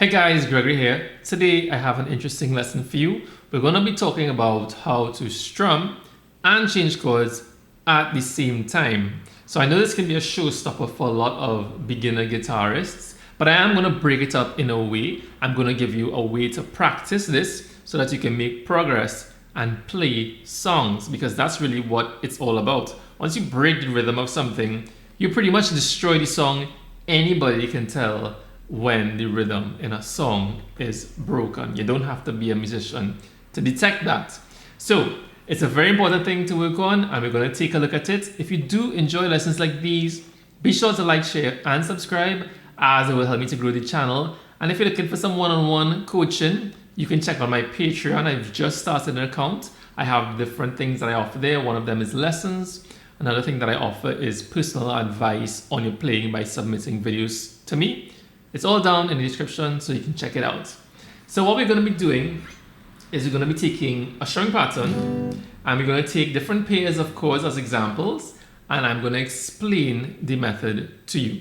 Hey guys, Gregory here. Today I have an interesting lesson for you. We're going to be talking about how to strum and change chords at the same time. So I know this can be a showstopper for a lot of beginner guitarists, but I am going to break it up in a way. I'm going to give you a way to practice this so that you can make progress and play songs, because that's really what it's all about. Once you break the rhythm of something, you pretty much destroy the song. Anybody can tell when the rhythm in a song is broken. You don't have to be a musician to detect that. So it's a very important thing to work on, and we're going to take a look at it. If you do enjoy lessons like these, be sure to like, share, and subscribe, as it will help me to grow the channel. And if you're looking for some one-on-one coaching, you can check out my Patreon. I've just started an account. I have different things that I offer there. One of them is lessons. Another thing that I offer is personal advice on your playing by submitting videos to me. It's all down in the description, so you can check it out. So what we're going to be doing is we're going to be taking a strumming pattern, and we're going to take different pairs of chords as examples, and I'm going to explain the method to you.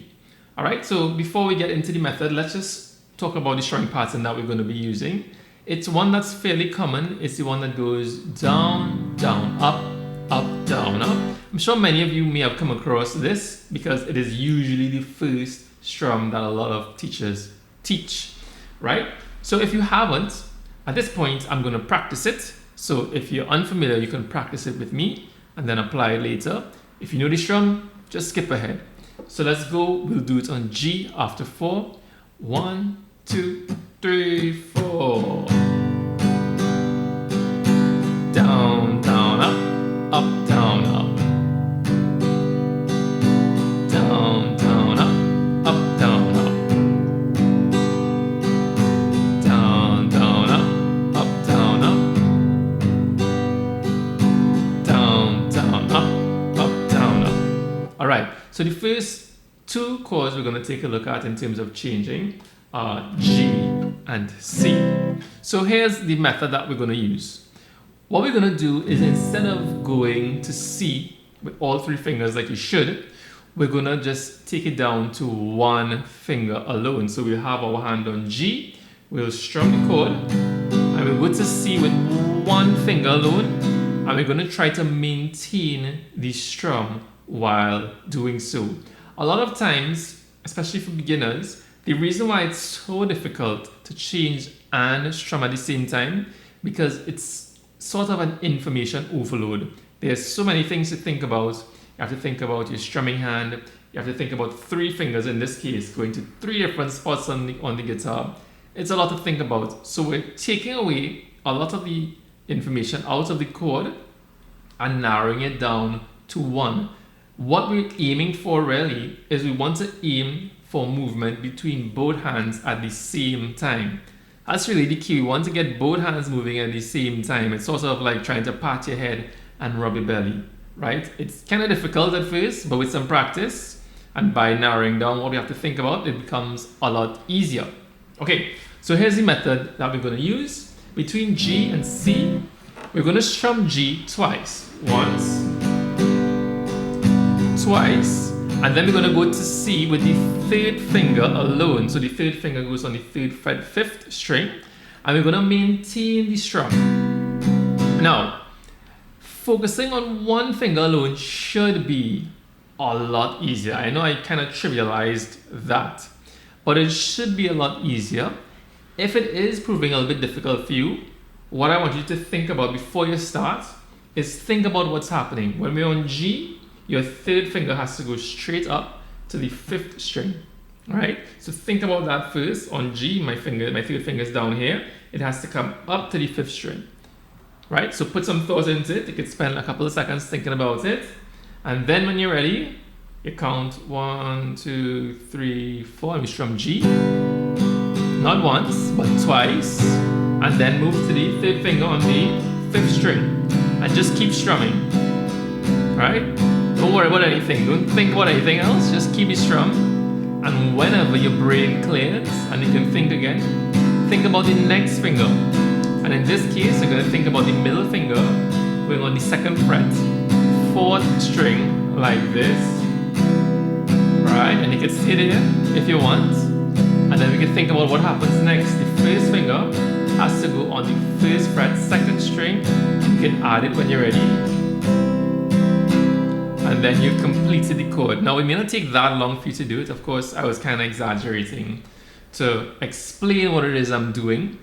All right, so before we get into the method, let's just talk about the strumming pattern that we're going to be using. It's one that's fairly common. It's the one that goes down, down, up, up, down, up. I'm sure many of you may have come across this because it is usually the first strum that a lot of teachers teach, right? So if you haven't, at this point, I'm going to practice it. So if you're unfamiliar, you can practice it with me and then apply it later. If you know the strum, just skip ahead. So let's go. We'll do it on G after 4. 1, 2, 3, 4. Down, down, up, up, down, up. Down, down, up, up, down, up. Down, down, up, down, up. Down, down, up, down, up. All right, so the first two chords we're going to take a look at in terms of changing are G and C. So here's the method that we're going to use. What we're going to do is, instead of going to C with all 3 fingers like you should, we're going to just take it down to 1 finger alone. So we'll have our hand on G, we'll strum the chord, and we'll go to C with 1 finger alone, and we're going to try to maintain the strum while doing so. A lot of times, especially for beginners, the reason why it's so difficult to change and strum at the same time, because it's sort of an information overload. There's so many things to think about. You have to think about your strumming hand. You have to think about 3 fingers in this case, going to 3 different spots on the guitar. It's a lot to think about. So we're taking away a lot of the information out of the chord and narrowing it down to 1. What we're aiming for really is we want to aim for movement between both hands at the same time. That's really the key. We want to get both hands moving at the same time. It's sort of like trying to pat your head and rub your belly, right? It's kind of difficult at first, but with some practice and by narrowing down what we have to think about, it becomes a lot easier. Okay, so here's the method that we're going to use. Between G and C, we're going to strum G twice. Once, twice, and then we're going to go to C with the 3rd finger alone. So the 3rd finger goes on the 3rd fret, 5th string, and we're going to maintain the strum. Now, focusing on 1 finger alone should be a lot easier. I know I kind of trivialized that, but it should be a lot easier. If it is proving a little bit difficult for you, what I want you to think about before you start is think about what's happening. When we're on G, your 3rd finger has to go straight up to the 5th string, right? So think about that first. On G, my 3rd finger is down here. It has to come up to the 5th string, right? So put some thought into it. You could spend a couple of seconds thinking about it. And then when you're ready, you count 1, 2, 3, 4, and we strum G. Not once, but twice. And then move to the 3rd finger on the 5th string. And just keep strumming, right? Don't worry about anything. Don't think about anything else. Just keep it strum. And whenever your brain clears and you can think again, think about the next finger. And in this case, you're going to think about the middle finger going on the 2nd fret, 4th string, like this. Right? And you can stay there if you want. And then we can think about what happens next. The first finger has to go on the first fret, second string. You can add it when you're ready. And then you've completed the chord. Now, it may not take that long for you to do it. Of course, I was kind of exaggerating to explain what it is I'm doing.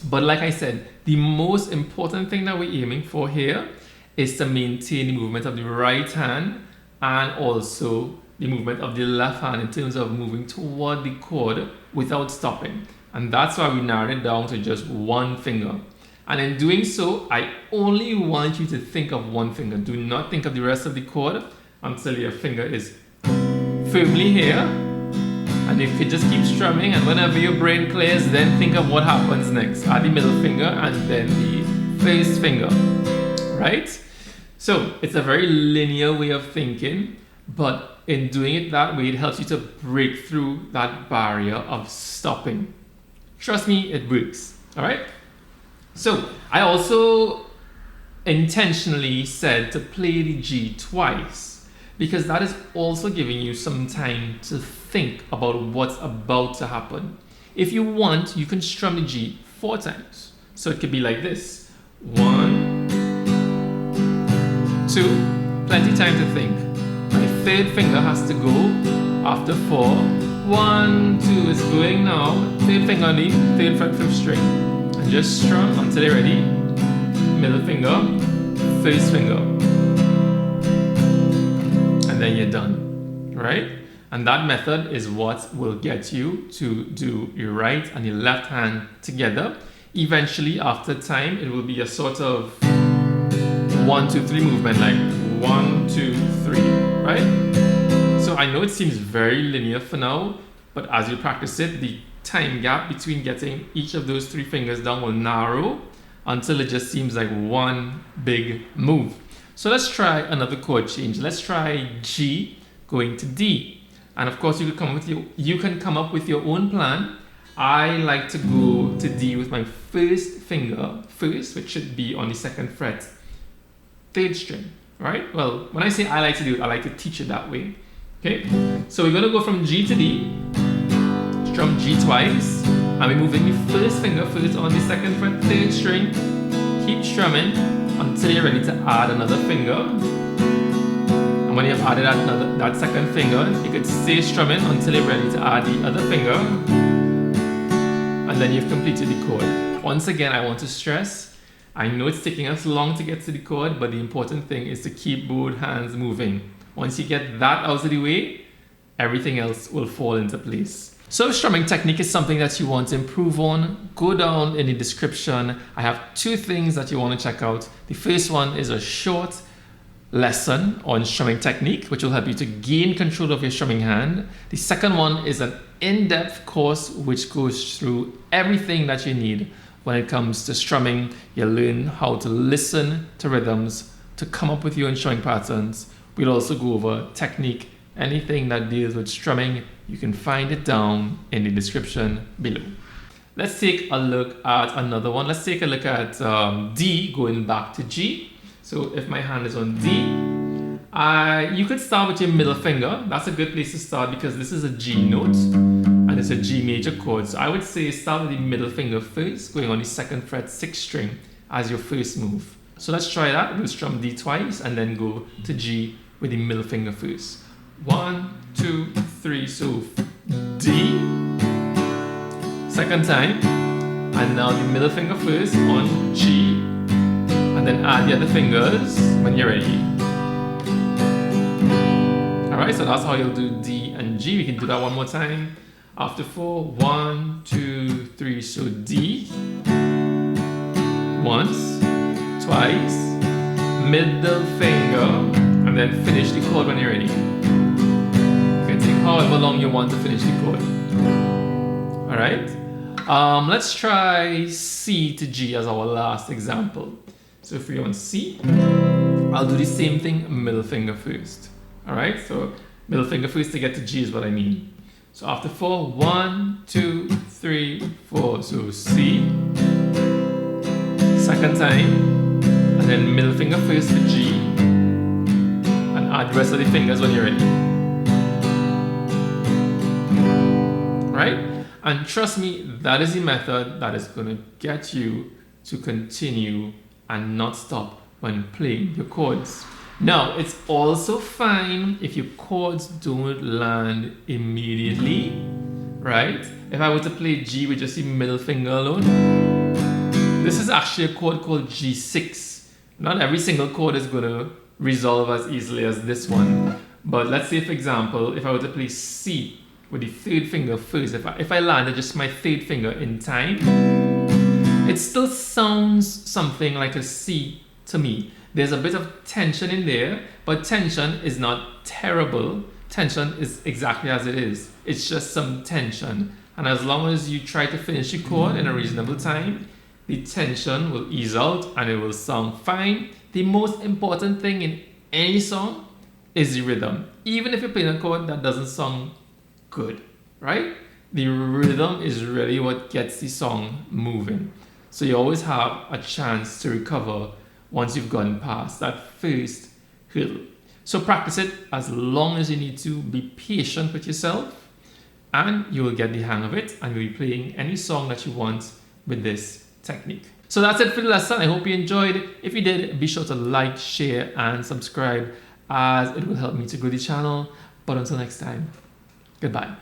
But like I said, the most important thing that we're aiming for here is to maintain the movement of the right hand and also the movement of the left hand in terms of moving toward the chord without stopping. And that's why we narrowed it down to just one finger. And in doing so, I only want you to think of one finger. Do not think of the rest of the chord until your finger is firmly here. And you can just keep strumming, and whenever your brain clears, then think of what happens next. Add the middle finger and then the first finger, right? So it's a very linear way of thinking, but in doing it that way, it helps you to break through that barrier of stopping. Trust me, it works, all right? So I also intentionally said to play the G twice because that is also giving you some time to think about what's about to happen. If you want, you can strum the G 4 times. So it could be like this. 1, 2, plenty time to think. My third finger has to go after 4. 1, 2 is going now. Third finger on the third fret, 5th string. And just strum until you're ready. Middle finger, first finger. And then you're done, right? And that method is what will get you to do your right and your left hand together. Eventually, after time, it will be a sort of 1, 2, 3 movement, like 1, 2, 3, right? So I know it seems very linear for now, but as you practice it, the time gap between getting each of those 3 fingers down will narrow until it just seems like one big move. So let's try another chord change. Let's try G going to D. And of course, you can come up with your own plan. I like to go to D with my first finger first, which should be on the 2nd fret, 3rd string, right? Well, when I say I like to do it, I like to teach it that way. Okay, so we're gonna go from G to D, strum G twice, and we're moving the first finger first on the 2nd fret, 3rd string. Keep strumming until you're ready to add another finger. And when you've added that 2nd finger, you could stay strumming until you're ready to add the other finger. And then you've completed the chord. Once again, I want to stress, I know it's taking us long to get to the chord, but the important thing is to keep both hands moving. Once you get that out of the way, everything else will fall into place. So if strumming technique is something that you want to improve on, go down in the description. I have 2 things that you want to check out. The first one is a short lesson on strumming technique, which will help you to gain control of your strumming hand. The second one is an in-depth course which goes through everything that you need when it comes to strumming. You'll learn how to listen to rhythms, to come up with your own strumming patterns. We'll also go over technique, anything that deals with strumming. You can find it down in the description below. Let's take a look at another one. Let's take a look at D going back to G. So if my hand is on D, you could start with your middle finger. That's a good place to start because this is a G note and it's a G major chord. So I would say start with the middle finger first, going on the 2nd fret, 6th string as your first move. So let's try that. We'll strum D twice and then go to G with the middle finger first. 1, 2, 3, so D, 2nd time, and now the middle finger first on G, and then add the other fingers when you're ready. Alright, so that's how you'll do D and G. We can do that one more time. After 4, 1, 2, 3, so D, once, twice, middle finger, and then finish the chord when you're ready. You can take however long you want to finish the chord. Alright, let's try C to G as our last example. So if we're on C, I'll do the same thing, middle finger first. Alright, so middle finger first to get to G is what I mean. So after 4, 1, 2, 3, 4, so C, 2nd time, and then middle finger first to G, and add the rest of the fingers when you're ready. Right? And trust me, that is the method that is going to get you to continue and not stop when playing your chords. Now, it's also fine if your chords don't land immediately, right? If I were to play G with just the middle finger alone, this is actually a chord called G6. Not every single chord is going to resolve as easily as this one. But let's say, for example, if I were to play C with the third finger first, if I landed just my third finger in time, it still sounds something like a C to me. There's a bit of tension in there, but tension is not terrible. Tension is exactly as it is. It's just some tension. And as long as you try to finish your chord in a reasonable time, the tension will ease out and it will sound fine. The most important thing in any song is the rhythm. Even if you're playing a chord that doesn't sound good, right? The rhythm is really what gets the song moving. So you always have a chance to recover once you've gone past that first hurdle. So practice it as long as you need to. Be patient with yourself and you will get the hang of it and you'll be playing any song that you want with this technique. So that's it for the lesson. I hope you enjoyed it. If you did, be sure to like, share and subscribe as it will help me to grow the channel. But until next time, goodbye.